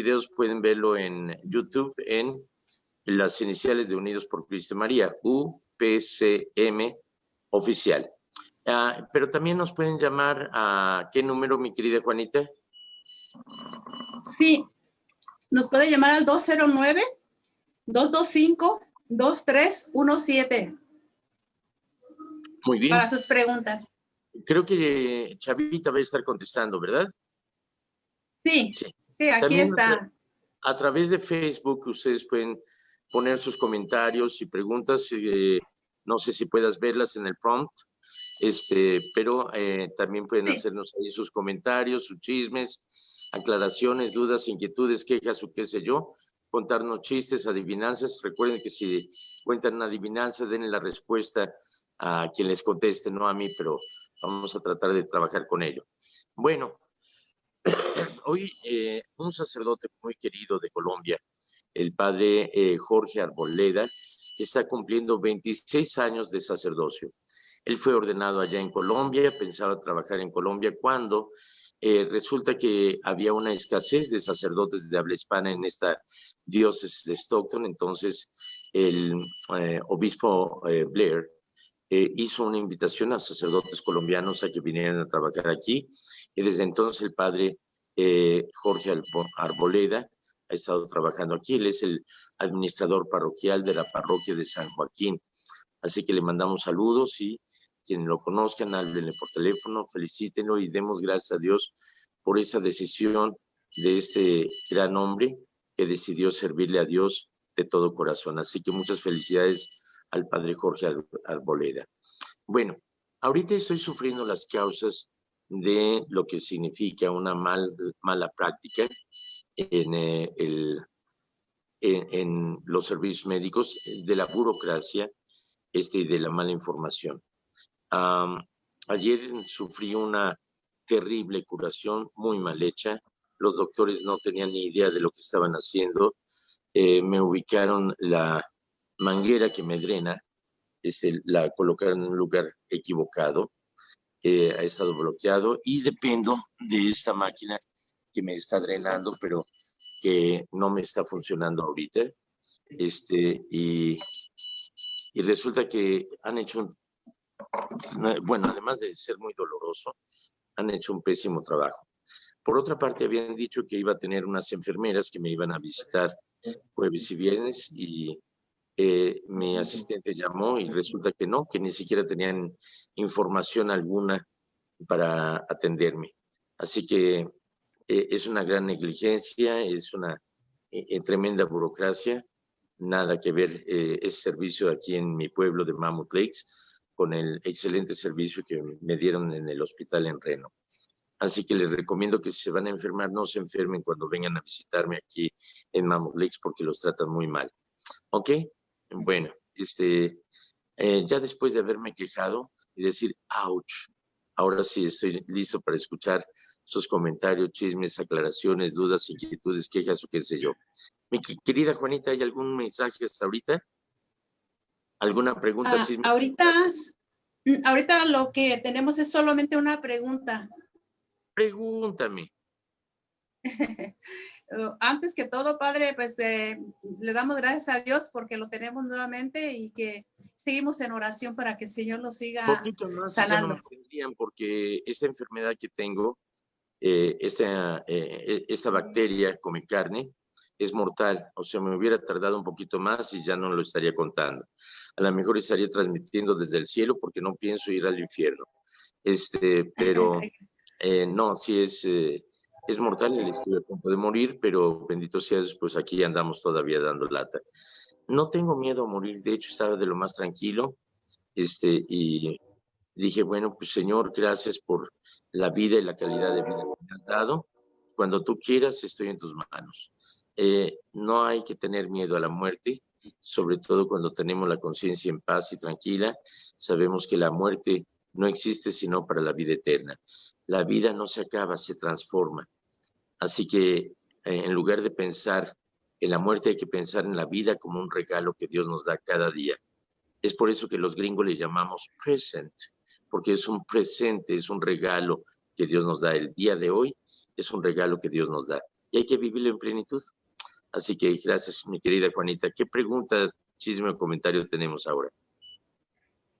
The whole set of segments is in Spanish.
videos pueden verlo en YouTube en las iniciales de Unidos por Cristo y María, UPCM oficial. Pero también nos pueden llamar a ¿qué número, mi querida Juanita? Sí, nos puede llamar al 209-225-2317. Muy bien. Para sus preguntas. Creo que Chavita va a estar contestando, ¿verdad? Sí, aquí también está. A través de Facebook ustedes pueden poner sus comentarios y preguntas. No sé si puedas verlas en el prompt, pero también pueden hacernos ahí sus comentarios, sus chismes, aclaraciones, dudas, inquietudes, quejas o qué sé yo, contarnos chistes, adivinanzas. Recuerden que si cuentan una adivinanza, denle la respuesta a quien les conteste, no a mí, pero vamos a tratar de trabajar con ello. Bueno, hoy un sacerdote muy querido de Colombia, el padre Jorge Arboleda, está cumpliendo 26 años de sacerdocio. Él fue ordenado allá en Colombia, pensaba trabajar en Colombia cuando resulta que había una escasez de sacerdotes de habla hispana en esta diócesis de Stockton. Entonces el obispo Blair hizo una invitación a sacerdotes colombianos a que vinieran a trabajar aquí, y desde entonces el padre Jorge Arboleda ha estado trabajando aquí. Él es el administrador parroquial de la parroquia de San Joaquín, así que le mandamos saludos, y quienes lo conozcan, háblenle por teléfono, felicítenlo y demos gracias a Dios por esa decisión de este gran hombre que decidió servirle a Dios de todo corazón. Así que muchas felicidades al padre Jorge Arboleda. Bueno, ahorita estoy sufriendo las causas de lo que significa una mala práctica en los servicios médicos, de la burocracia y de la mala información. Ayer sufrí una terrible curación muy mal hecha. Los doctores no tenían ni idea de lo que estaban haciendo. Me ubicaron la manguera que me drena, la colocaron en un lugar equivocado. Ha estado bloqueado y dependo de esta máquina que me está drenando, pero que no me está funcionando ahorita. Y resulta que han hecho bueno, además de ser muy doloroso, han hecho un pésimo trabajo. Por otra parte, habían dicho que iba a tener unas enfermeras que me iban a visitar jueves y viernes, y mi asistente llamó y resulta que no, que ni siquiera tenían información alguna para atenderme. Así que es una gran negligencia, es una tremenda burocracia. Nada que ver ese servicio aquí en mi pueblo de Mammoth Lakes con el excelente servicio que me dieron en el hospital en Reno. Así que les recomiendo que si se van a enfermar, no se enfermen cuando vengan a visitarme aquí en Mammoth Lakes, porque los tratan muy mal. ¿Ok? Bueno, ya después de haberme quejado y decir, ouch, ahora sí estoy listo para escuchar sus comentarios, chismes, aclaraciones, dudas, inquietudes, quejas o qué sé yo. Mi querida Juanita, ¿hay algún mensaje hasta ahorita? ¿Alguna pregunta, chisme? Ahorita lo que tenemos es solamente una pregunta. Pregúntame. Antes que todo, padre, pues le damos gracias a Dios porque lo tenemos nuevamente y que seguimos en oración para que el Señor lo siga sanando. Ya no me tendrían, porque esta enfermedad que tengo, esta bacteria come carne, es mortal. O sea, me hubiera tardado un poquito más y ya no lo estaría contando. A lo mejor estaría transmitiendo desde el cielo porque no pienso ir al infierno. Pero no, sí es mortal. Estoy a punto de morir, pero bendito sea Dios, pues aquí andamos todavía dando lata. No tengo miedo a morir, de hecho estaba de lo más tranquilo, y dije, bueno, pues Señor, gracias por la vida y la calidad de vida que me has dado. Cuando tú quieras, estoy en tus manos. No hay que tener miedo a la muerte, sobre todo cuando tenemos la conciencia en paz y tranquila. Sabemos que la muerte no existe sino para la vida eterna. La vida no se acaba, se transforma. Así que en lugar de pensar en la muerte, hay que pensar en la vida como un regalo que Dios nos da cada día. Es por eso que los gringos le llamamos present, porque es un presente, es un regalo que Dios nos da. El día de hoy es un regalo que Dios nos da. y hay que vivirlo en plenitud. Así que gracias, mi querida Juanita. ¿Qué pregunta, chisme o comentario tenemos ahora?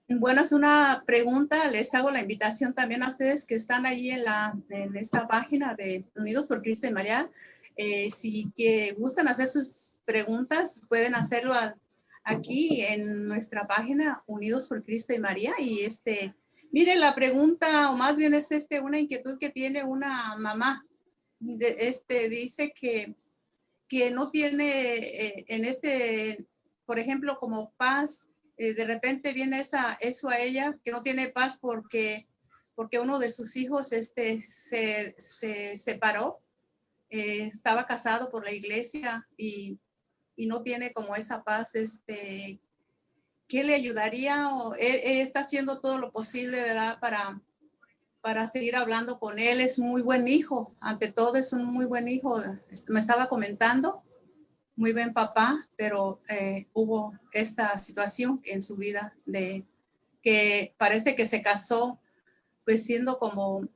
Bueno, es una pregunta, les hago la invitación también a ustedes que están ahí en esta página de Unidos por Cristo y María. Si que gustan hacer sus preguntas, pueden hacerlo aquí en nuestra página Unidos por Cristo y María. Y mire, la pregunta, o más bien es una inquietud que tiene una mamá. Dice que no tiene por ejemplo, como paz. De repente viene eso a ella, que no tiene paz porque uno de sus hijos se separó, estaba casado por la iglesia y no tiene como esa paz. ¿Qué le ayudaría? Él está haciendo todo lo posible, ¿verdad? Para seguir hablando con él. Es muy buen hijo, ante todo es un muy buen hijo. Me estaba comentando, muy buen papá, pero hubo esta situación en su vida de que parece que se casó pues siendo como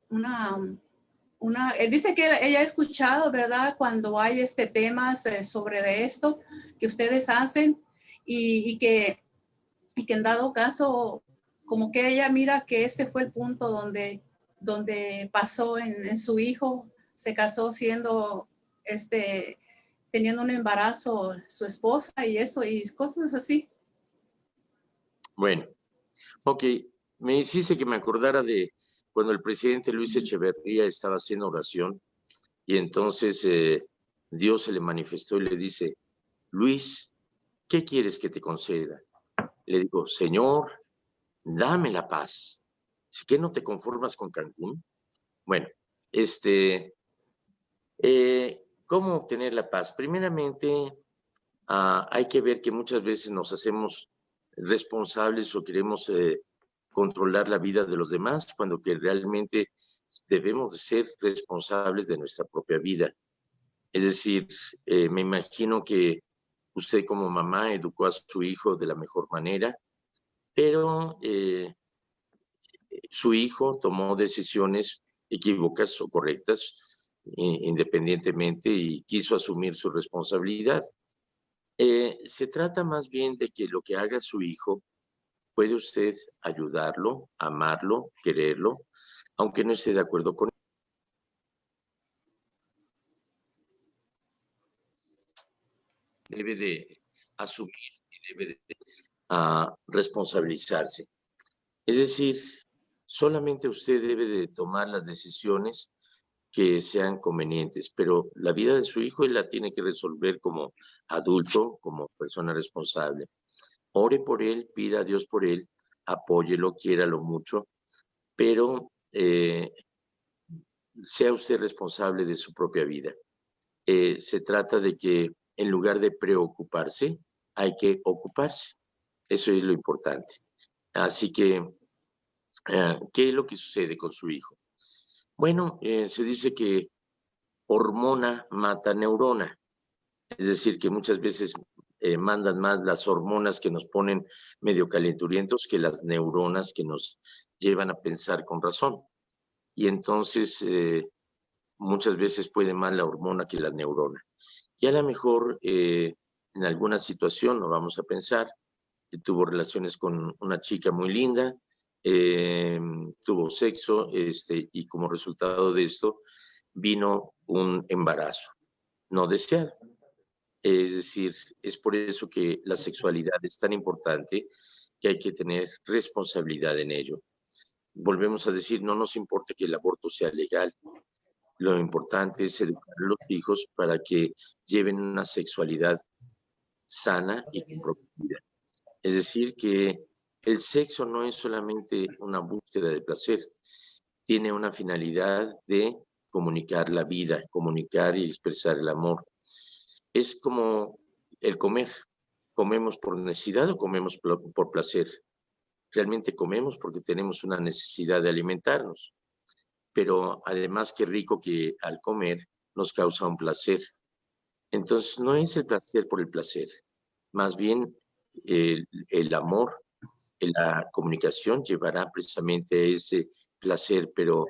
dice que ella ha escuchado, ¿verdad? Cuando hay temas sobre de esto que ustedes hacen y que en dado caso como que ella mira que fue el punto donde pasó en su hijo, se casó siendo teniendo un embarazo su esposa y eso, y cosas así. Bueno, ok. Me hiciste que me acordara de cuando el presidente Luis Echeverría estaba haciendo oración y entonces Dios se le manifestó y le dice, Luis, ¿qué quieres que te conceda? Le digo, Señor, dame la paz. ¿Sí que no te conformas con Cancún? Bueno, ¿cómo obtener la paz? Primeramente, hay que ver que muchas veces nos hacemos responsables o queremos controlar la vida de los demás, cuando que realmente debemos de ser responsables de nuestra propia vida. Es decir, me imagino que usted como mamá educó a su hijo de la mejor manera, pero su hijo tomó decisiones equívocas o correctas independientemente y quiso asumir su responsabilidad. Se trata más bien de que lo que haga su hijo, puede usted ayudarlo, amarlo, quererlo, aunque no esté de acuerdo con él. Debe de asumir y debe de responsabilizarse. Es decir, solamente usted debe de tomar las decisiones que sean convenientes, pero la vida de su hijo él la tiene que resolver como adulto, como persona responsable. Ore por él, pida a Dios por él, apóyelo, quiéralo mucho, pero sea usted responsable de su propia vida. Se trata de que en lugar de preocuparse, hay que ocuparse. Eso es lo importante. Así que, ¿qué es lo que sucede con su hijo? Bueno, se dice que hormona mata neurona. Es decir, que muchas veces mandan más las hormonas que nos ponen medio calenturientos que las neuronas que nos llevan a pensar con razón. Y entonces, muchas veces puede más la hormona que la neurona. Y a lo mejor, en alguna situación, no vamos a pensar, tuvo relaciones con una chica muy linda, tuvo sexo, y como resultado de esto, vino un embarazo no deseado. Es decir, es por eso que la sexualidad es tan importante que hay que tener responsabilidad en ello. Volvemos a decir, no nos importa que el aborto sea legal. Lo importante es educar a los hijos para que lleven una sexualidad sana y comprometida. Es decir, que el sexo no es solamente una búsqueda de placer, tiene una finalidad de comunicar la vida, comunicar y expresar el amor. Es como el comer. ¿Comemos por necesidad o comemos por placer? Realmente comemos porque tenemos una necesidad de alimentarnos. Pero además, qué rico que al comer nos causa un placer. Entonces, no es el placer por el placer. Más bien, el amor, la comunicación llevará precisamente a ese placer, pero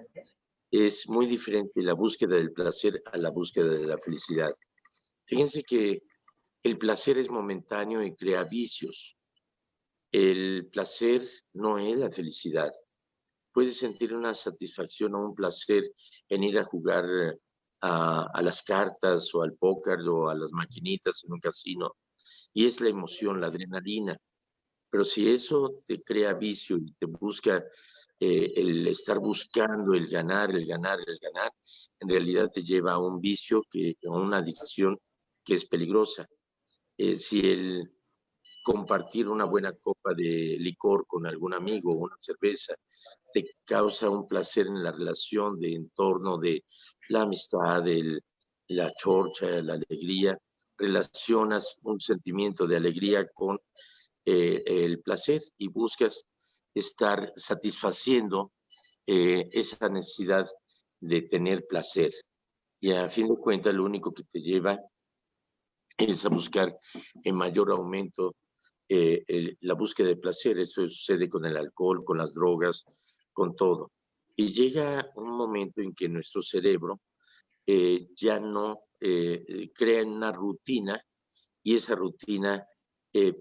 es muy diferente la búsqueda del placer a la búsqueda de la felicidad. Fíjense que el placer es momentáneo y crea vicios. El placer no es la felicidad. Puedes sentir una satisfacción o un placer en ir a jugar a las cartas o al póker o a las maquinitas en un casino, y es la emoción, la adrenalina. Pero si eso te crea vicio y te busca el estar buscando el ganar, el ganar, el ganar, en realidad te lleva a un vicio, a una adicción que es peligrosa. Si el compartir una buena copa de licor con algún amigo, una cerveza, te causa un placer en la relación de entorno de la amistad, la chorcha, la alegría, relacionas un sentimiento de alegría con el placer y buscas estar satisfaciendo esa necesidad de tener placer. Y a fin de cuentas, lo único que te lleva es a buscar en mayor aumento la búsqueda de placer. Eso sucede con el alcohol, con las drogas, con todo. Y llega un momento en que nuestro cerebro ya no crea una rutina, y esa rutina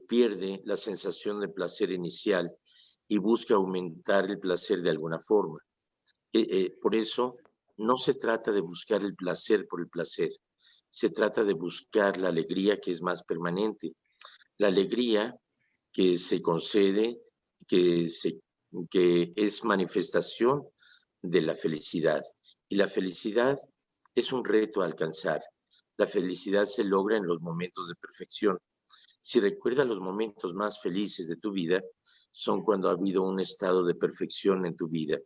pierde la sensación de placer inicial y busca aumentar el placer de alguna forma. Por eso no se trata de buscar el placer por el placer, se trata de buscar la alegría que es más permanente, la alegría que se concede, que, se, que es manifestación de la felicidad. Y la felicidad es un reto a alcanzar. La felicidad se logra en los momentos de perfección. Si recuerdas los momentos más felices de tu vida, son cuando ha habido un estado de perfección en tu vida,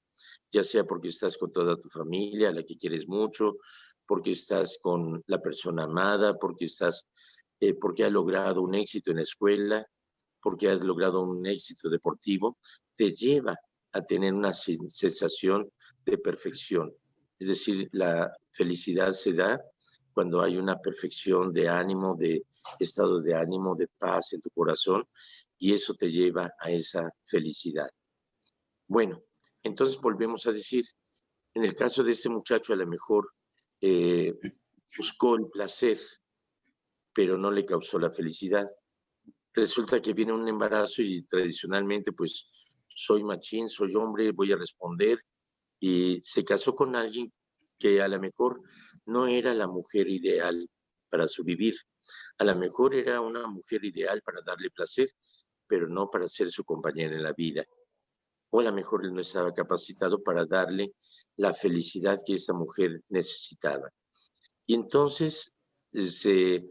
ya sea porque estás con toda tu familia, a la que quieres mucho, porque estás con la persona amada, porque has logrado un éxito en la escuela, porque has logrado un éxito deportivo, te lleva a tener una sensación de perfección. Es decir, la felicidad se da cuando hay una perfección de ánimo, de estado de ánimo, de paz en tu corazón, y eso te lleva a esa felicidad. Bueno, entonces volvemos a decir, en el caso de este muchacho a lo mejor eh, buscó el placer, pero no le causó la felicidad. Resulta que viene un embarazo y tradicionalmente pues soy machín, soy hombre, voy a responder, y se casó con alguien que a lo mejor no era la mujer ideal para su vivir. A lo mejor era una mujer ideal para darle placer, pero no para ser su compañera en la vida. O a lo mejor él no estaba capacitado para darle la felicidad que esta mujer necesitaba. Y entonces se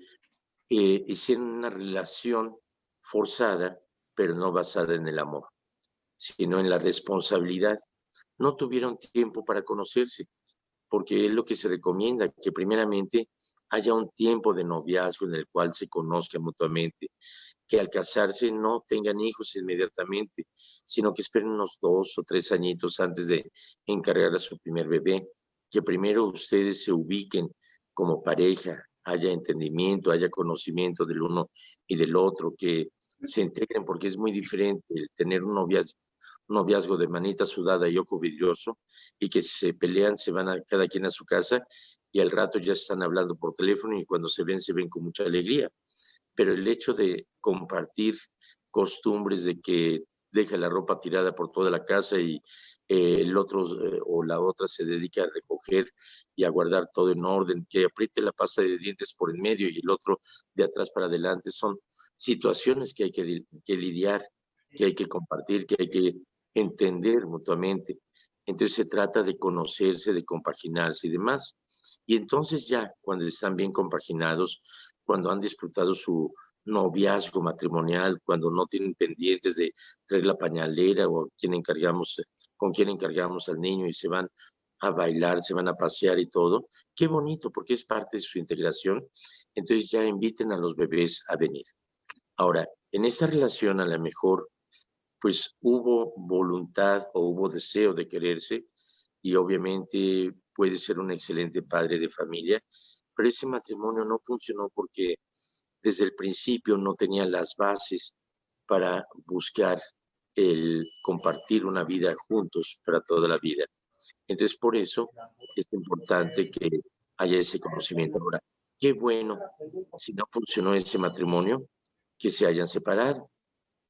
hicieron una relación forzada, pero no basada en el amor, sino en la responsabilidad. No tuvieron tiempo para conocerse, porque es lo que se recomienda, que primeramente haya un tiempo de noviazgo en el cual se conozcan mutuamente, que al casarse no tengan hijos inmediatamente, sino que esperen unos 2 o 3 añitos antes de encargar a su primer bebé, que primero ustedes se ubiquen como pareja, haya entendimiento, haya conocimiento del uno y del otro, que se integren, porque es muy diferente el tener un noviazgo de manita sudada y ojo vidrioso, y que se pelean, se van cada quien a su casa, y al rato ya están hablando por teléfono, y cuando se ven con mucha alegría. Pero el hecho de compartir costumbres de que deja la ropa tirada por toda la casa y el otro o la otra se dedica a recoger y a guardar todo en orden, que apriete la pasta de dientes por en medio y el otro de atrás para adelante, son situaciones que hay que lidiar, que hay que compartir, que hay que entender mutuamente. Entonces se trata de conocerse, de compaginarse y demás. Y entonces ya, cuando están bien compaginados, cuando han disfrutado su noviazgo matrimonial, cuando no tienen pendientes de traer la pañalera o con quién encargamos al niño, y se van a bailar, se van a pasear y todo, qué bonito, porque es parte de su integración. Entonces ya inviten a los bebés a venir. Ahora, en esta relación a lo mejor pues hubo voluntad o hubo deseo de quererse, y obviamente puede ser un excelente padre de familia, pero ese matrimonio no funcionó porque desde el principio no tenía las bases para buscar el compartir una vida juntos para toda la vida. Entonces, por eso es importante que haya ese conocimiento. Ahora, qué bueno, si no funcionó ese matrimonio, que se hayan separado.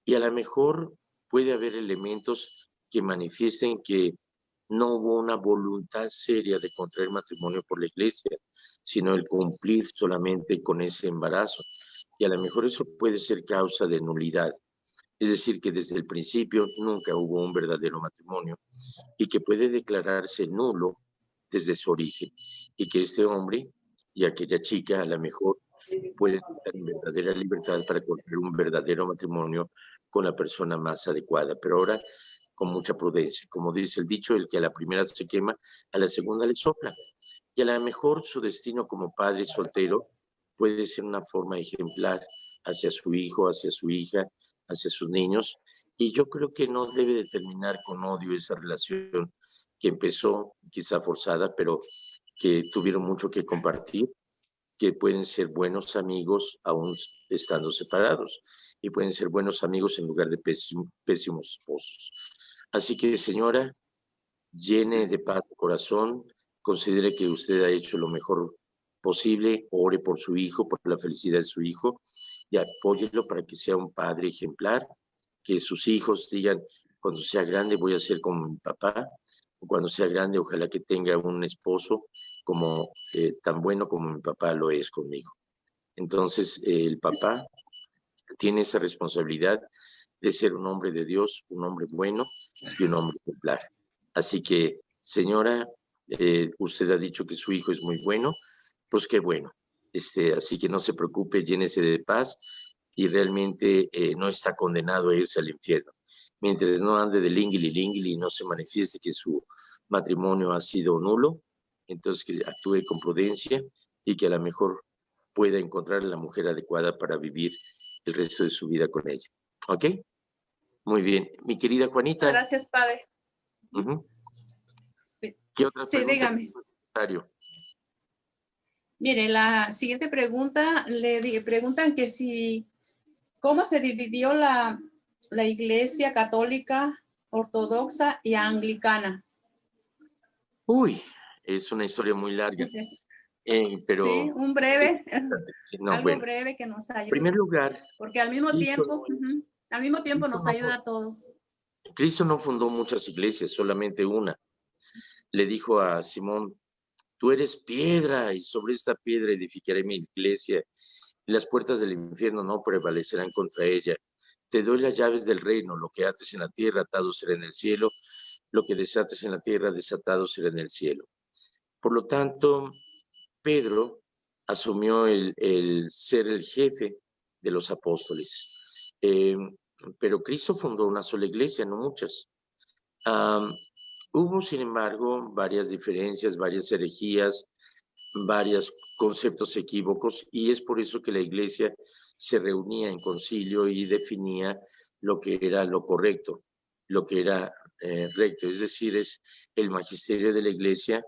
Y a lo mejor puede haber elementos que manifiesten que no hubo una voluntad seria de contraer matrimonio por la iglesia, sino el cumplir solamente con ese embarazo. Y a lo mejor eso puede ser causa de nulidad. Es decir, que desde el principio nunca hubo un verdadero matrimonio y que puede declararse nulo desde su origen. Y que este hombre y aquella chica a lo mejor pueden estar en verdadera libertad para contraer un verdadero matrimonio con la persona más adecuada. Pero ahora, con mucha prudencia. Como dice el dicho, el que a la primera se quema, a la segunda le sopla. Y a lo mejor su destino como padre soltero puede ser una forma ejemplar hacia su hijo, hacia su hija, hacia sus niños. Y yo creo que no debe de terminar con odio esa relación que empezó quizá forzada, pero que tuvieron mucho que compartir, que pueden ser buenos amigos aún estando separados y pueden ser buenos amigos en lugar de pésimos esposos. Así que, señora, llene de paz su corazón, considere que usted ha hecho lo mejor posible, ore por su hijo, por la felicidad de su hijo y apóyelo para que sea un padre ejemplar, que sus hijos digan, cuando sea grande voy a ser como mi papá, o cuando sea grande ojalá que tenga un esposo como tan bueno como mi papá lo es conmigo. Entonces, el papá tiene esa responsabilidad de ser un hombre de Dios, un hombre bueno y un hombre ejemplar. Así que, señora, usted ha dicho que su hijo es muy bueno, pues qué bueno. Así que no se preocupe, llénese de paz y realmente no está condenado a irse al infierno. Mientras no ande de lingui y no se manifieste que su matrimonio ha sido nulo, entonces que actúe con prudencia y que a lo mejor pueda encontrar la mujer adecuada para vivir el resto de su vida con ella. ¿Ok? Muy bien. Mi querida Juanita. Gracias, padre. Sí. ¿Qué otra pregunta? Sí, dígame. Mire, la siguiente pregunta, preguntan que si, ¿cómo se dividió la iglesia católica, ortodoxa y anglicana? Uy, es una historia muy larga. Pero sí, un breve, no, algo bueno, breve que nos ayude. En primer lugar, porque al mismo tiempo Cristo nos ayuda a todos. Cristo no fundó muchas iglesias, solamente una. Le dijo a Simón, tú eres piedra y sobre esta piedra edificaré mi iglesia y las puertas del infierno no prevalecerán contra ella. Te doy las llaves del reino, lo que ates en la tierra, atado será en el cielo, lo que desates en la tierra, desatado será en el cielo. Por lo tanto, Pedro asumió el ser el jefe de los apóstoles. Pero Cristo fundó una sola iglesia, no muchas. Hubo, sin embargo, varias diferencias, varias herejías, varios conceptos equívocos, y es por eso que la iglesia se reunía en concilio y definía lo que era lo correcto, lo que era recto, es decir, es el magisterio de la iglesia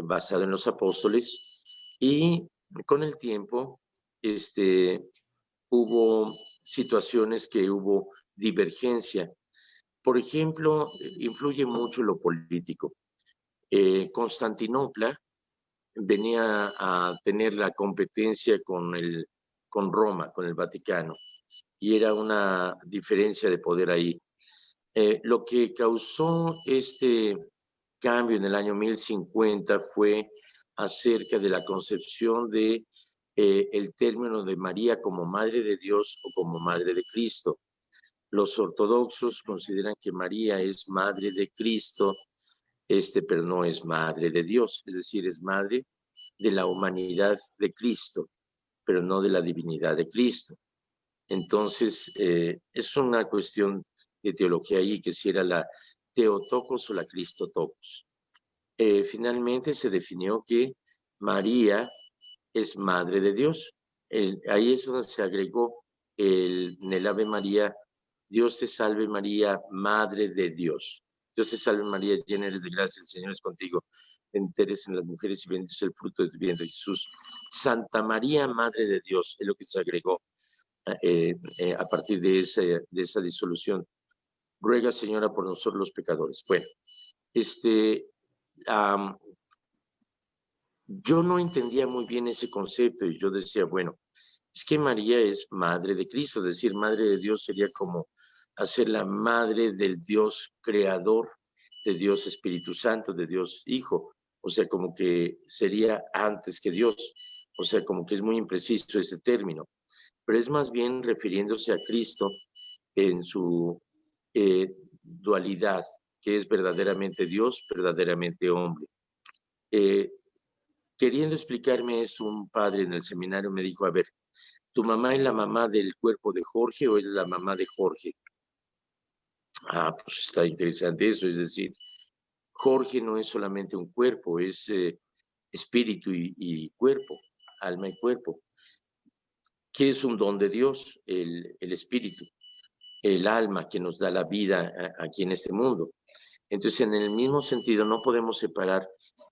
basado en los apóstoles, y con el tiempo hubo situaciones que hubo divergencia. Por ejemplo, influye mucho lo político. Constantinopla venía a tener la competencia con Roma, con el Vaticano, y era una diferencia de poder ahí. Lo que causó este cambio en el año 1050 fue acerca de la concepción de el término de María como Madre de Dios o como Madre de Cristo. Los ortodoxos consideran que María es Madre de Cristo, pero no es Madre de Dios, es decir, es Madre de la humanidad de Cristo, pero no de la divinidad de Cristo. Entonces, es una cuestión de teología ahí, que si era la Theotokos o la Christotokos. Finalmente se definió que María es Madre de Dios. Ahí es donde se agregó en el Ave María, Dios te salve María, Madre de Dios. Dios te salve María, llena eres de gracia, el Señor es contigo. Bendita eres en las mujeres y bendito es el fruto de tu vientre, Jesús. Santa María, Madre de Dios, es lo que se agregó a partir de esa disolución. Ruega, Señora, por nosotros los pecadores. Bueno, yo no entendía muy bien ese concepto y yo decía, bueno, es que María es madre de Cristo, es decir, madre de Dios sería como hacer la madre del Dios creador, de Dios Espíritu Santo, de Dios Hijo, o sea, como que sería antes que Dios, o sea, como que es muy impreciso ese término, pero es más bien refiriéndose a Cristo en su dualidad, que es verdaderamente Dios, verdaderamente hombre. Queriendo explicarme eso, un padre en el seminario me dijo, a ver, ¿tu mamá es la mamá del cuerpo de Jorge o es la mamá de Jorge? Ah, pues está interesante eso, es decir, Jorge no es solamente un cuerpo, es espíritu y cuerpo, alma y cuerpo. ¿Qué es un don de Dios? El espíritu, el alma que nos da la vida aquí en este mundo. Entonces, en el mismo sentido, no podemos separar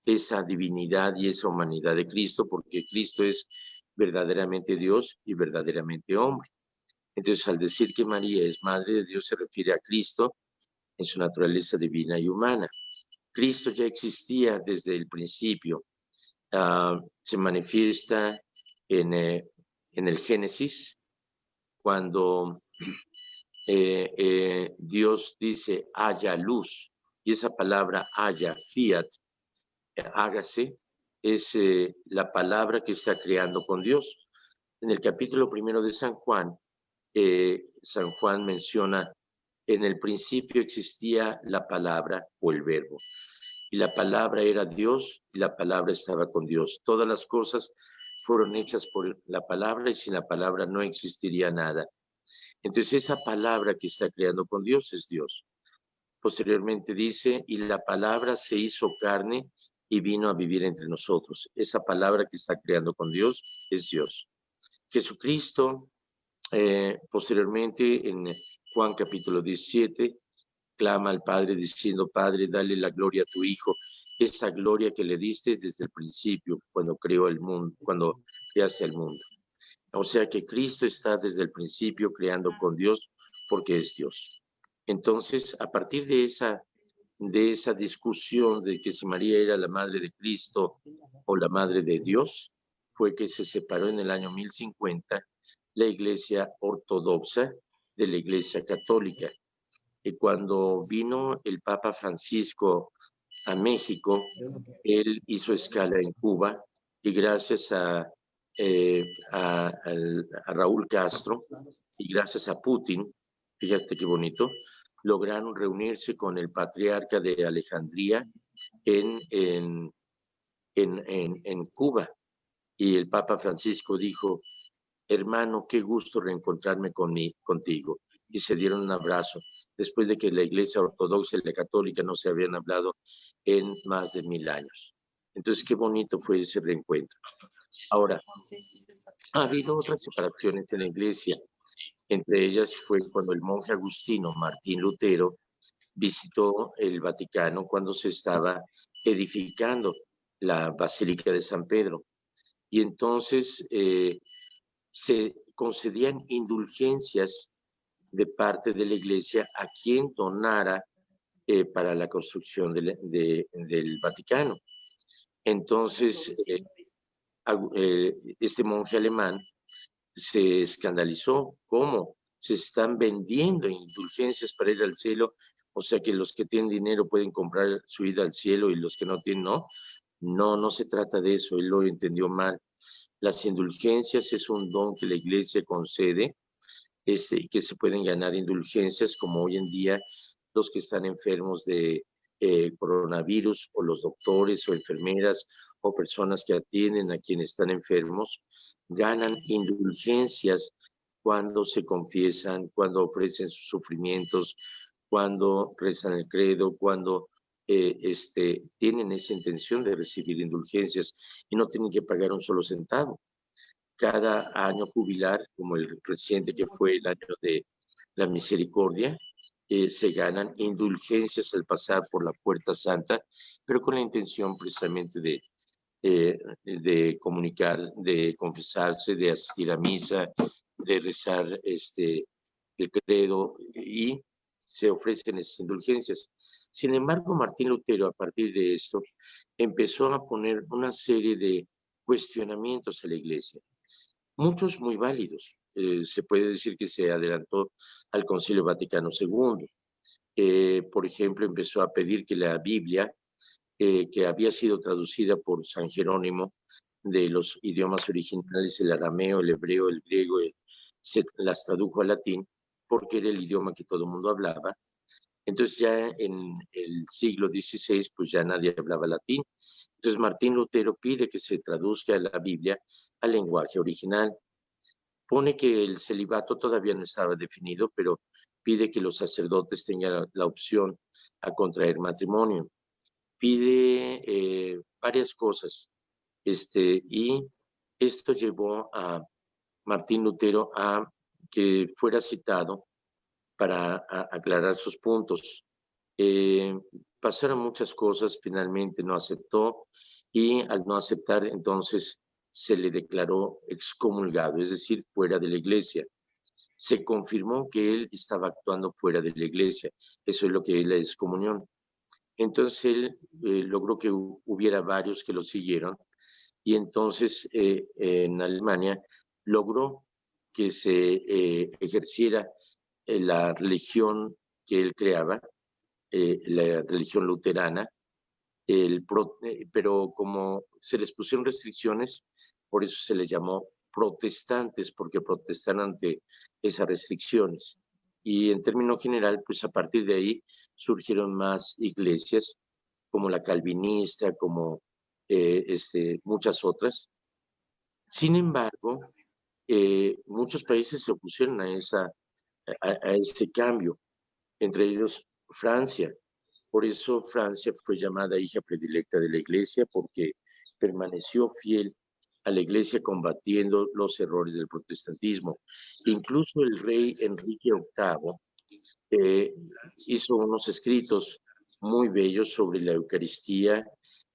esa divinidad y esa humanidad de Cristo, porque Cristo es verdaderamente Dios y verdaderamente hombre. Entonces, al decir que María es Madre de Dios, se refiere a Cristo en su naturaleza divina y humana. Cristo ya existía desde el principio. Se manifiesta en el Génesis, cuando Dios dice, haya luz, y esa palabra haya, fiat, hágase, es la palabra que está creando con Dios. En el capítulo 1 de San Juan menciona, en el principio existía la palabra o el verbo, y la palabra era Dios, y la palabra estaba con Dios. Todas las cosas fueron hechas por la palabra, y sin la palabra no existiría nada. Entonces esa palabra que está creando con Dios es Dios. Posteriormente dice, y la palabra se hizo carne y vino a vivir entre nosotros. Esa palabra que está creando con Dios es Dios. Jesucristo, posteriormente en Juan capítulo 17, clama al Padre diciendo, Padre, dale la gloria a tu Hijo, esa gloria que le diste desde el principio, cuando creó el mundo, cuando creaste el mundo. O sea que Cristo está desde el principio creando con Dios porque es Dios. Entonces, a partir de esa discusión de que si María era la madre de Cristo o la madre de Dios, fue que se separó en el año 1050 la Iglesia ortodoxa de la Iglesia católica. Y cuando vino el Papa Francisco a México, él hizo escala en Cuba y gracias a Raúl Castro y gracias a Putin, fíjate qué bonito, lograron reunirse con el patriarca de Alejandría en Cuba. Y el Papa Francisco dijo, hermano, qué gusto reencontrarme contigo. Y se dieron un abrazo, después de que la Iglesia Ortodoxa y la Católica no se habían hablado en más de 1000 años. Entonces, qué bonito fue ese reencuentro. Ahora, ha habido otras separaciones en la Iglesia. Entre ellas fue cuando el monje agustino Martín Lutero visitó el Vaticano cuando se estaba edificando la Basílica de San Pedro. Y entonces se concedían indulgencias de parte de la Iglesia a quien donara para la construcción del Vaticano. Entonces, este monje alemán se escandalizó. ¿Cómo? Se están vendiendo indulgencias para ir al cielo, o sea que los que tienen dinero pueden comprar su ida al cielo y los que no tienen no. No se trata de eso, él lo entendió mal. Las indulgencias es un don que la Iglesia concede, que se pueden ganar indulgencias, como hoy en día los que están enfermos de coronavirus, o los doctores o enfermeras o personas que atienden a quienes están enfermos, ganan indulgencias cuando se confiesan, cuando ofrecen sus sufrimientos, cuando rezan el credo, cuando tienen esa intención de recibir indulgencias y no tienen que pagar un solo centavo. Cada año jubilar, como el reciente que fue el año de la misericordia, se ganan indulgencias al pasar por la Puerta Santa, pero con la intención precisamente de comunicar, de confesarse, de asistir a misa, de rezar el credo, y se ofrecen esas indulgencias. Sin embargo, Martín Lutero, a partir de esto, empezó a poner una serie de cuestionamientos a la Iglesia, muchos muy válidos. Se puede decir que se adelantó al Concilio Vaticano II. Por ejemplo, empezó a pedir que la Biblia, que había sido traducida por San Jerónimo de los idiomas originales, el arameo, el hebreo, el griego, se las tradujo al latín, porque era el idioma que todo el mundo hablaba. Entonces ya en el siglo XVI, pues ya nadie hablaba latín. Entonces Martín Lutero pide que se traduzca la Biblia al lenguaje original. Pone que el celibato todavía no estaba definido, pero pide que los sacerdotes tengan la opción a contraer matrimonio. Pide varias cosas. Y esto llevó a Martín Lutero a que fuera citado para aclarar sus puntos. Pasaron muchas cosas, finalmente no aceptó, y al no aceptar, entonces se le declaró excomulgado, es decir, fuera de la iglesia. Se confirmó que él estaba actuando fuera de la iglesia. Eso es lo que es la excomunión. Entonces él logró que hubiera varios que lo siguieron, y entonces en Alemania logró que se ejerciera la religión que él creaba, la religión luterana, pero como se les pusieron restricciones, por eso se les llamó protestantes, porque protestaron ante esas restricciones. Y en términos general, pues a partir de ahí surgieron más iglesias, como la calvinista, como muchas otras. Sin embargo, muchos países se opusieron a ese cambio, entre ellos Francia. Por eso Francia fue llamada hija predilecta de la Iglesia, porque permaneció fiel a la Iglesia combatiendo los errores del protestantismo. Incluso el rey Enrique VIII hizo unos escritos muy bellos sobre la Eucaristía,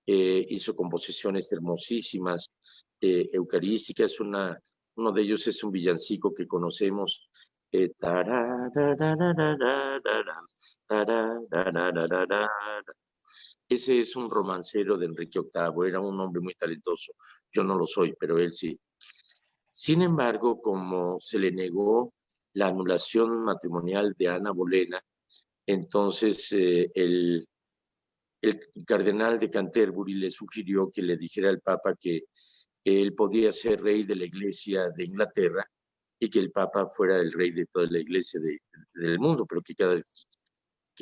hizo composiciones hermosísimas, eucarísticas. Uno de ellos es un villancico que conocemos. Ese es un romancero de Enrique VIII, era un hombre muy talentoso. Yo no lo soy, pero él sí. Sin embargo, como se le negó la anulación matrimonial de Ana Bolena, entonces el cardenal de Canterbury le sugirió que le dijera al Papa que él podía ser rey de la Iglesia de Inglaterra y que el Papa fuera el rey de toda la Iglesia del mundo, pero que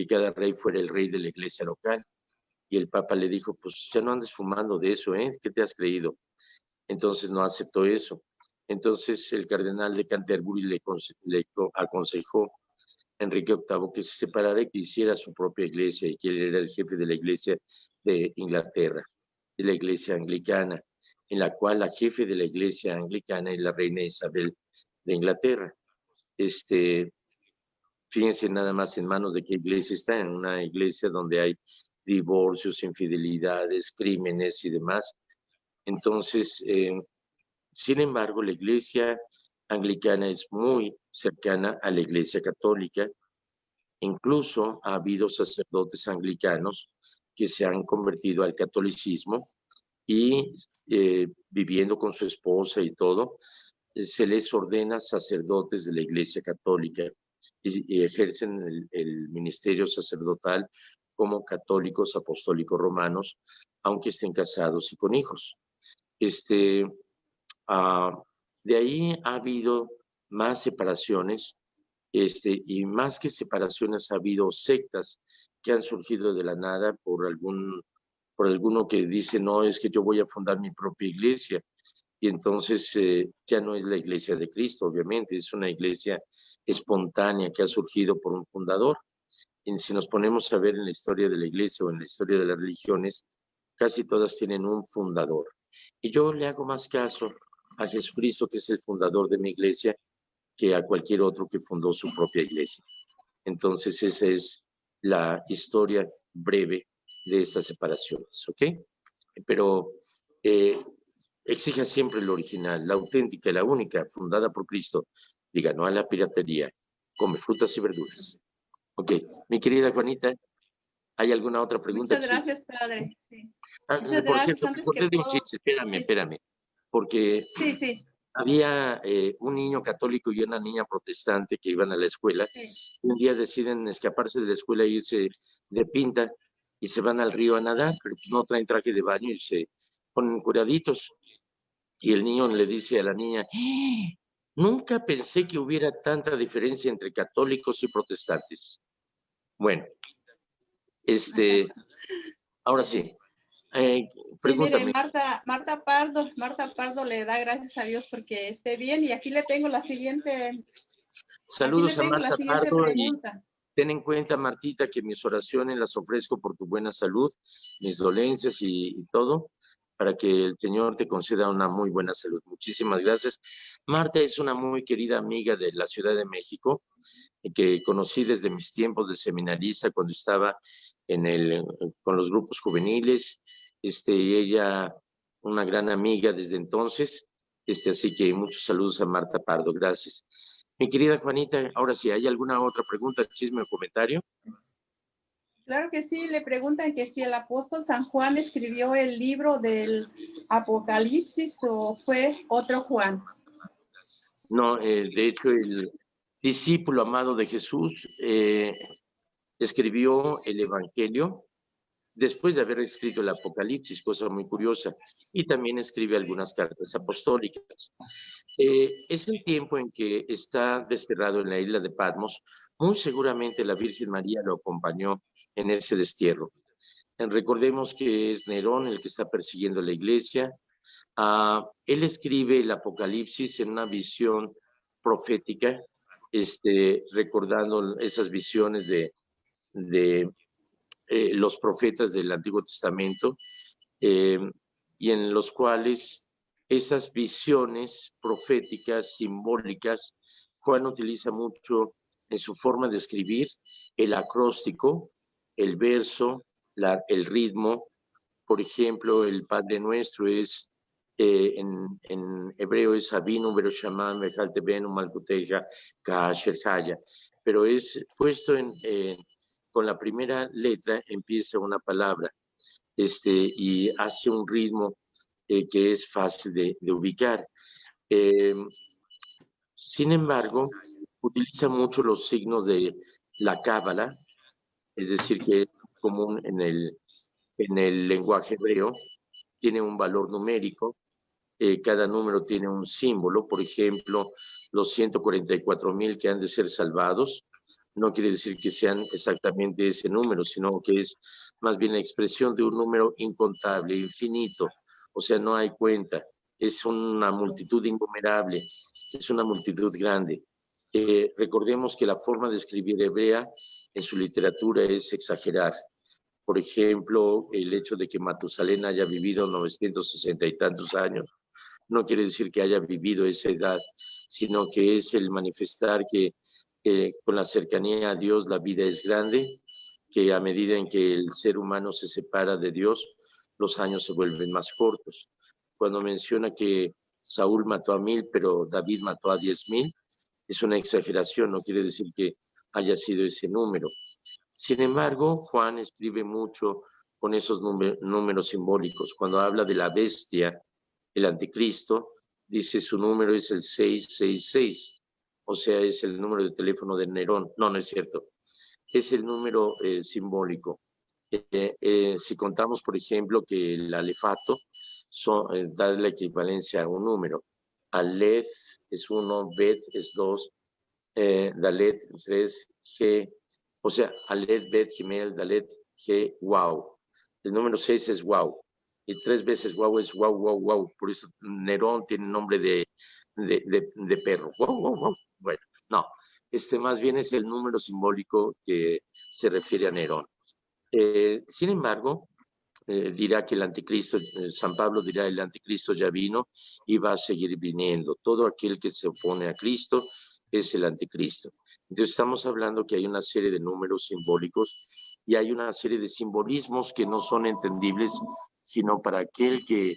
cada rey fuera el rey de la Iglesia local. Y el Papa le dijo, pues ya no andes fumando de eso, ¿eh? ¿Qué te has creído? Entonces no aceptó eso. Entonces el cardenal de Canterbury le aconsejó a Enrique VIII que se separara y que hiciera su propia iglesia, y que él era el jefe de la Iglesia de Inglaterra, de la Iglesia anglicana, en la cual la jefe de la Iglesia anglicana es la reina Isabel de Inglaterra. Fíjense nada más en manos de qué iglesia está, en una iglesia donde hay divorcios, infidelidades, crímenes y demás. Entonces, sin embargo, la Iglesia anglicana es muy cercana a la Iglesia católica. Incluso ha habido sacerdotes anglicanos que se han convertido al catolicismo y viviendo con su esposa y todo, se les ordena sacerdotes de la Iglesia católica y ejercen el ministerio sacerdotal como católicos apostólicos romanos, aunque estén casados y con hijos. De ahí ha habido más separaciones, y más que separaciones ha habido sectas que han surgido de la nada por alguno que dice, no, es que yo voy a fundar mi propia iglesia, y entonces ya no es la iglesia de Cristo, obviamente, es una iglesia espontánea que ha surgido por un fundador. Y si nos ponemos a ver en la historia de la iglesia o en la historia de las religiones, casi todas tienen un fundador. Y yo le hago más caso a Jesucristo, que es el fundador de mi iglesia, que a cualquier otro que fundó su propia iglesia. Entonces esa es la historia breve de estas separaciones, ¿ok? Pero exija siempre lo original, la auténtica, la única, fundada por Cristo. Diga no a la piratería, come frutas y verduras. Ok, mi querida Juanita. ¿Hay alguna otra pregunta? Muchas gracias, padre. Sí. Muchas Por gracias. cierto, Antes que recordé de un todo. chiste, espérame, porque Sí, sí, había un niño católico y una niña protestante que iban a la escuela, sí. y un día deciden escaparse de la escuela e irse de pinta, y se van al río a nadar, pero pues no traen traje de baño y se ponen curaditos. Y el niño le dice a la niña, nunca pensé que hubiera tanta diferencia entre católicos y protestantes. Bueno, ahora sí, Sí, mire, pregúntame. Marta Pardo le da gracias a Dios porque esté bien. Y aquí le tengo la siguiente Saludos a Marta Pardo y pregunta. ten en cuenta, Martita, que mis oraciones las ofrezco por tu buena salud, mis dolencias y todo, para que el Señor te conceda una muy buena salud. Muchísimas gracias. Marta es una muy querida amiga de la Ciudad de México, que conocí desde mis tiempos de seminarista cuando estaba con los grupos juveniles. Ella, una gran amiga desde entonces. Así que muchos saludos a Marta Pardo. Gracias. Mi querida Juanita, ahora sí, ¿hay alguna otra pregunta, chisme o comentario? Claro que sí, le preguntan que si el apóstol San Juan escribió el libro del Apocalipsis o fue otro Juan. No, de hecho, el discípulo amado de Jesús escribió el Evangelio después de haber escrito el Apocalipsis, cosa muy curiosa, y también escribe algunas cartas apostólicas. Es el tiempo en que está desterrado en la isla de Patmos. Muy seguramente la Virgen María lo acompañó en ese destierro. Recordemos que es Nerón el que está persiguiendo a la iglesia. Él escribe el Apocalipsis en una visión profética, recordando esas visiones de los profetas del Antiguo Testamento, y en los cuales esas visiones proféticas, simbólicas, Juan utiliza mucho en su forma de escribir el acróstico, el verso, el ritmo. Por ejemplo, el Padre Nuestro es, en hebreo es Avinu Beroshaman Mejalte Benu Malkuteja Kasher Haya, pero es puesto con la primera letra empieza una palabra, y hace un ritmo que es fácil de ubicar. Eh, Sin embargo, utiliza mucho los signos de la cábala, es decir, que es común en el lenguaje hebreo, tiene un valor numérico, cada número tiene un símbolo. Por ejemplo, los 144,000 que han de ser salvados, no quiere decir que sean exactamente ese número, sino que es más bien la expresión de un número incontable, infinito, o sea, no hay cuenta, es una multitud innumerable, es una multitud grande. Recordemos que la forma de escribir hebrea en su literatura es exagerar. Por ejemplo, el hecho de que Matusalén haya vivido 960 y tantos años no quiere decir que haya vivido esa edad, sino que es el manifestar que con la cercanía a Dios la vida es grande, que a medida en que el ser humano se separa de Dios, los años se vuelven más cortos. Cuando menciona que Saúl mató a 1,000, pero David mató a 10,000, es una exageración, no quiere decir que haya sido ese número. Sin embargo, Juan escribe mucho con esos números simbólicos. Cuando habla de la bestia, el anticristo, dice su número es el 666, o sea, es el número de teléfono de Nerón. No, no es cierto. Es el número simbólico. Si contamos, por ejemplo, que el alefato da la equivalencia a un número. Alef es 1, Bet es 2, Dalet 3, G, o sea, Alet, Bet, Gimel, Dalet, G, Wow. El número 6 es Wow. Y 3 veces Wow es Wow, Wow, Wow. Por eso Nerón tiene nombre de perro. Wow, wow, wow. Bueno, no. Más bien es el número simbólico que se refiere a Nerón. Sin embargo, dirá que el anticristo, San Pablo dirá, el anticristo ya vino y va a seguir viniendo. Todo aquel que se opone a Cristo es el anticristo. Entonces estamos hablando que hay una serie de números simbólicos y hay una serie de simbolismos que no son entendibles, sino para aquel que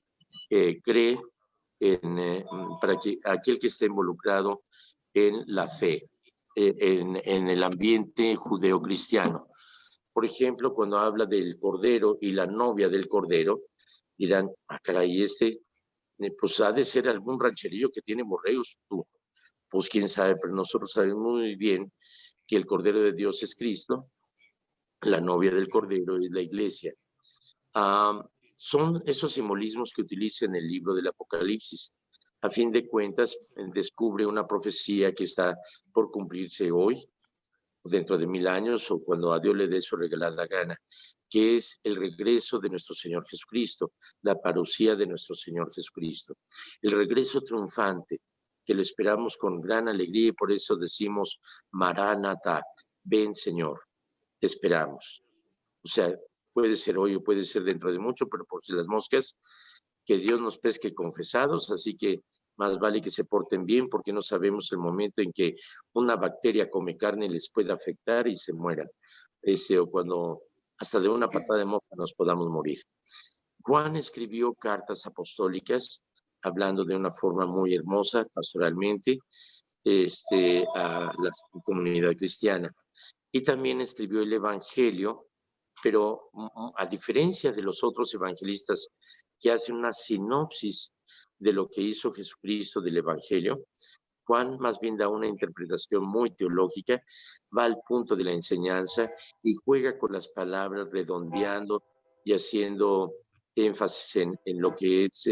cree, para aquel que está involucrado en la fe, en el ambiente judeocristiano. Por ejemplo, cuando habla del cordero y la novia del cordero, dirán, ah, caray, pues ha de ser algún rancherillo que tiene borregos, tú. Pues quién sabe, pero nosotros sabemos muy bien que el Cordero de Dios es Cristo, la novia del Cordero es la iglesia. Son esos simbolismos que utiliza en el libro del Apocalipsis. A fin de cuentas, descubre una profecía que está por cumplirse hoy, dentro de 1000 años, o cuando a Dios le dé su regalada gana, que es el regreso de nuestro Señor Jesucristo, la parucía de nuestro Señor Jesucristo, el regreso triunfante, que lo esperamos con gran alegría y por eso decimos, Maránata, ven Señor, te esperamos. O sea, puede ser hoy o puede ser dentro de mucho, pero por si las moscas, que Dios nos pesque confesados, así que más vale que se porten bien porque no sabemos el momento en que una bacteria come carne les pueda afectar y se mueran. O cuando hasta de una patada de mosca nos podamos morir. Juan escribió cartas apostólicas hablando de una forma muy hermosa, pastoralmente, a la comunidad cristiana. Y también escribió el Evangelio, pero a diferencia de los otros evangelistas que hacen una sinopsis de lo que hizo Jesucristo del Evangelio, Juan más bien da una interpretación muy teológica, va al punto de la enseñanza y juega con las palabras, redondeando y haciendo énfasis en lo que es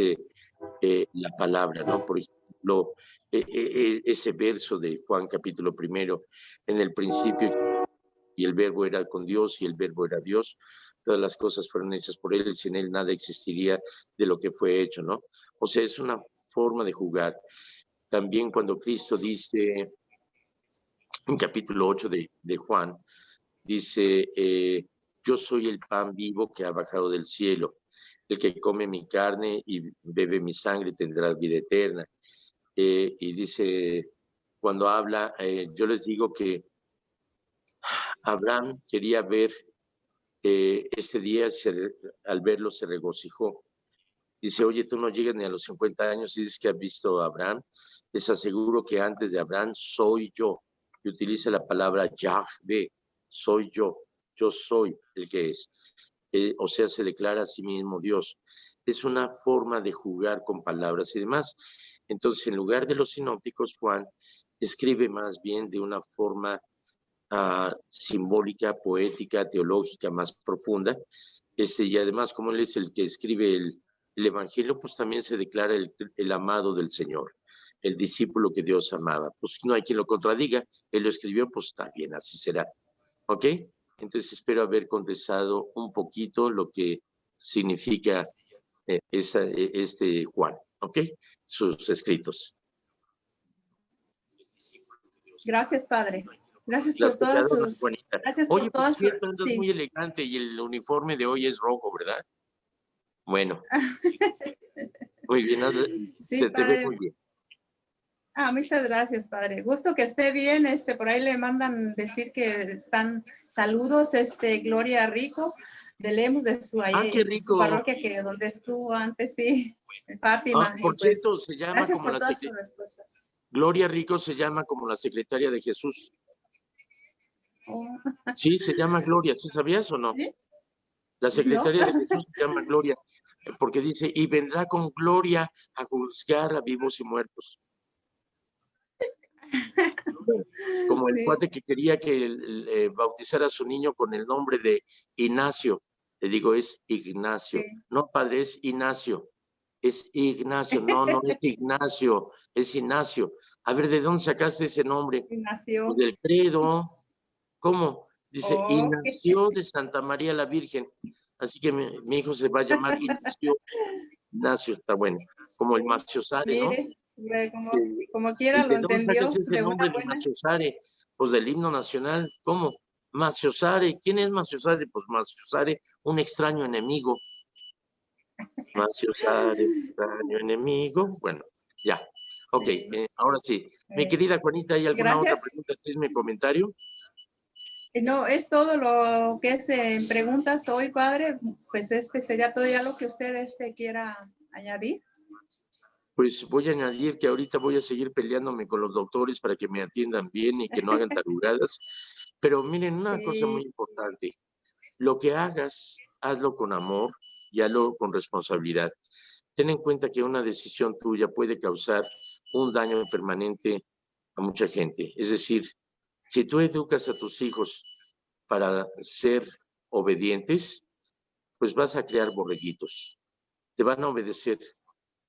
la palabra, ¿no? Por ejemplo, ese verso de Juan capítulo 1, en el principio, y el verbo era con Dios, y el verbo era Dios, todas las cosas fueron hechas por él, y sin él nada existiría de lo que fue hecho, ¿no? O sea, es una forma de jugar. También cuando Cristo dice, en capítulo 8 de Juan, dice, yo soy el pan vivo que ha bajado del cielo. El que come mi carne y bebe mi sangre tendrá vida eterna. Y dice, cuando habla, yo les digo que Abraham quería ver este día, al verlo se regocijó. Dice, oye, tú no llegas ni a los 50 años y dices que has visto a Abraham. Les aseguro que antes de Abraham soy yo. Y utiliza la palabra Yahvé, soy yo soy el que es. O sea, se declara a sí mismo Dios. Es una forma de jugar con palabras y demás. Entonces, en lugar de los sinópticos, Juan escribe más bien de una forma simbólica, poética, teológica, más profunda. Y además, como él es el que escribe el Evangelio, pues también se declara el amado del Señor, el discípulo que Dios amaba. Pues no hay quien lo contradiga, él lo escribió, pues está bien, así será. ¿Ok? Entonces espero haber contestado un poquito lo que significa este Juan, ¿ok? Sus escritos. Gracias, Padre. Gracias Las por todas pecadoras, sus... Juanita. Gracias Oye, por por todas sus... cierto, andas Sí. muy elegante y el uniforme de hoy es rojo, ¿verdad? Bueno. Muy bien, Sí, te ve Padre. muy bien. Muchas gracias, Padre. Gusto que esté bien. Por ahí le mandan decir que están saludos, Gloria Rico, de Lemos, de su, Qué ahí, rico. su parroquia, que donde estuvo antes, sí, Fátima. Por pues, cierto, se llama gracias como por todas sus respuestas. Gloria Rico se llama como la secretaria de Jesús. Oh. Sí, se llama Gloria, ¿sí sabías o no? ¿Sí? La secretaria ¿No? de Jesús se llama Gloria, porque dice, y vendrá con gloria a juzgar a vivos y muertos. Como el cuate que quería que bautizara a su niño con el nombre de Ignacio. Le digo, es Ignacio. Sí. No, padre, es Ignacio. Es Ignacio. No, no es Ignacio, es Ignacio. A ver, ¿de dónde sacaste ese nombre? Ignacio. Pues del credo. ¿Cómo? Dice, Ignacio de Santa María la Virgen. Así que mi hijo se va a llamar Ignacio. Ignacio, está bueno. Como el Maciosare, ¿no? Como quiera lo entendió. ¿De dónde sacas ese nombre de Maciosare? Pues del himno nacional. ¿Cómo? Maciosare. ¿Quién es Maciosare? Pues Maciosare, un extraño enemigo. Maciosare, extraño enemigo. Bueno, ya. Ok, ahora sí. Mi querida Juanita, ¿hay alguna otra pregunta? ¿Tienes mi comentario? No, es todo lo que es en preguntas hoy, Padre. Pues sería todo ya lo que usted quiera añadir. Pues voy a añadir que ahorita voy a seguir peleándome con los doctores para que me atiendan bien y que no hagan tarugadas. Pero miren, una cosa muy importante. Lo que hagas, hazlo con amor y hazlo con responsabilidad. Ten en cuenta que una decisión tuya puede causar un daño permanente a mucha gente. Es decir, si tú educas a tus hijos para ser obedientes, pues vas a crear borreguitos. Te van a obedecer,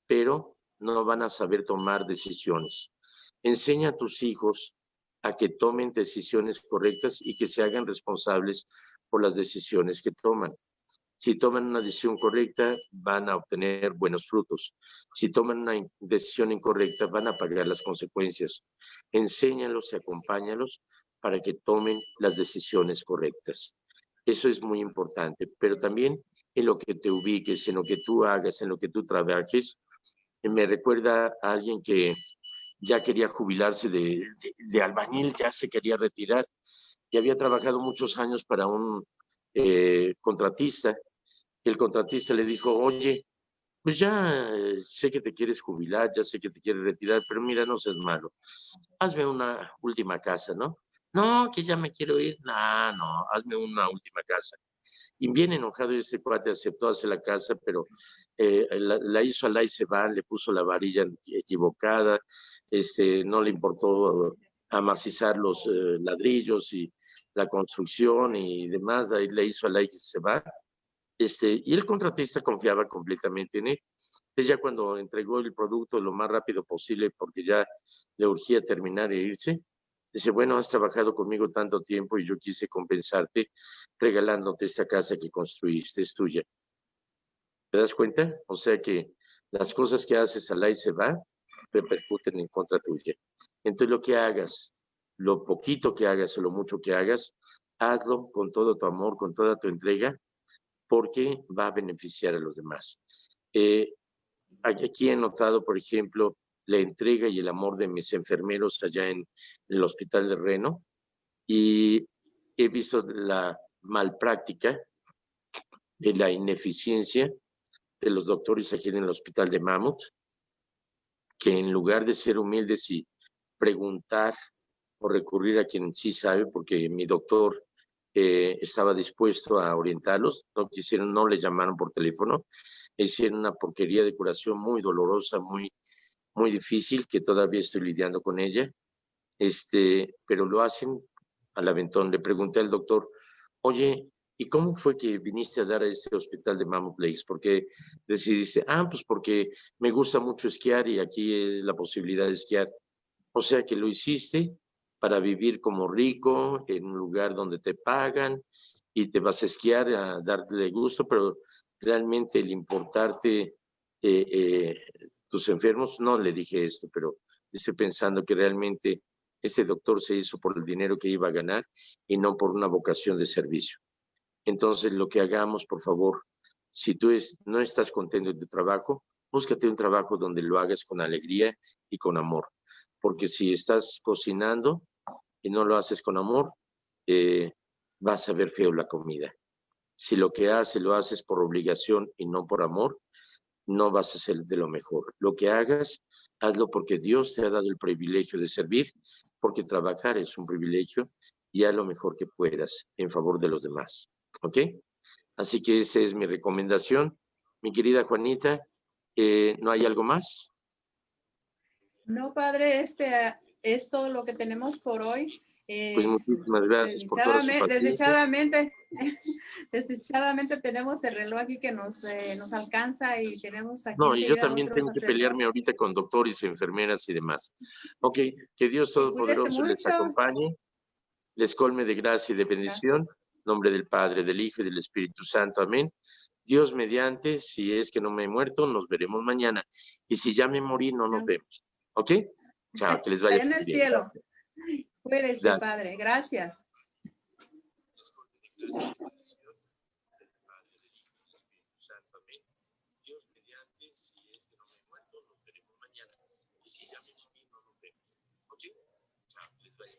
pero no van a saber tomar decisiones. Enseña a tus hijos a que tomen decisiones correctas y que se hagan responsables por las decisiones que toman. Si toman una decisión correcta, van a obtener buenos frutos. Si toman una decisión incorrecta, van a pagar las consecuencias. Enséñalos y acompáñalos para que tomen las decisiones correctas. Eso es muy importante, pero también en lo que te ubiques, en lo que tú hagas, en lo que tú trabajes. Me recuerda a alguien que ya quería jubilarse de albañil, ya se quería retirar y había trabajado muchos años para un contratista. El contratista le dijo, oye, pues ya sé que te quieres jubilar, ya sé que te quieres retirar, pero mira, no seas malo. Hazme una última casa, ¿no? No, que ya me quiero ir. No, no, hazme una última casa. Y bien enojado ese cuate aceptó hacer la casa, pero la hizo al ahí se va, le puso la varilla equivocada, no le importó amacizar los ladrillos y la construcción y demás, ahí le hizo al ahí se va. Y el contratista confiaba completamente en él. Entonces ya cuando entregó el producto lo más rápido posible, porque ya le urgía terminar e irse, dice, bueno, has trabajado conmigo tanto tiempo y yo quise compensarte regalándote esta casa que construiste, es tuya. ¿Te das cuenta? O sea que las cosas que haces al ahí se va, repercuten en contra tuya. Entonces lo que hagas, lo poquito que hagas o lo mucho que hagas, hazlo con todo tu amor, con toda tu entrega, porque va a beneficiar a los demás. Aquí he notado, por ejemplo, la entrega y el amor de mis enfermeros allá en el Hospital de Reno y he visto la malpráctica de la ineficiencia de los doctores aquí en el Hospital de Mammoth, que en lugar de ser humildes y preguntar o recurrir a quien sí sabe, porque mi doctor estaba dispuesto a orientarlos, no quisieron, no le llamaron por teléfono, hicieron una porquería de curación muy dolorosa, muy, muy difícil, que todavía estoy lidiando con ella, pero lo hacen al aventón. Le pregunté al doctor, oye, ¿y cómo fue que viniste a dar a este hospital de Mammoth Lakes? ¿Por qué decidiste? Ah, pues porque me gusta mucho esquiar y aquí es la posibilidad de esquiar. O sea que lo hiciste para vivir como rico en un lugar donde te pagan y te vas a esquiar a darle gusto, pero realmente el importarte tus enfermos, no le dije esto, pero estoy pensando que realmente este doctor se hizo por el dinero que iba a ganar y no por una vocación de servicio. Entonces, lo que hagamos, por favor, si tú no estás contento en tu trabajo, búscate un trabajo donde lo hagas con alegría y con amor. Porque si estás cocinando y no lo haces con amor, eh, vas a ver feo la comida. Si lo que haces lo haces por obligación y no por amor, no vas a ser de lo mejor. Lo que hagas, hazlo porque Dios te ha dado el privilegio de servir, porque trabajar es un privilegio y haz lo mejor que puedas en favor de los demás. ¿Ok? Así que esa es mi recomendación. Mi querida Juanita, ¿no hay algo más? No, padre, es todo lo que tenemos por hoy. Pues muchísimas gracias por toda su paciencia. Desdichadamente tenemos el reloj aquí que nos alcanza y tenemos aquí No, y yo enseguida también otros tengo que sacerdotes. pelearme ahorita con doctores, enfermeras y demás. Ok, que Dios Cuídese Todopoderoso les mucho. acompañe, les colme de gracia y de bendición. En nombre del Padre, del Hijo y del Espíritu Santo. Amén. Dios mediante, si es que no me he muerto, nos veremos mañana. Y si ya me morí, no nos vemos. ¿Ok? Chao, que les vaya Allá en el bien. cielo. Cuídese, Gracias. padre. Gracias. Dios mediante, si es que no me he muerto, nos veremos mañana. Y si ya me morí, no nos vemos. ¿Ok? Chao, les vaya.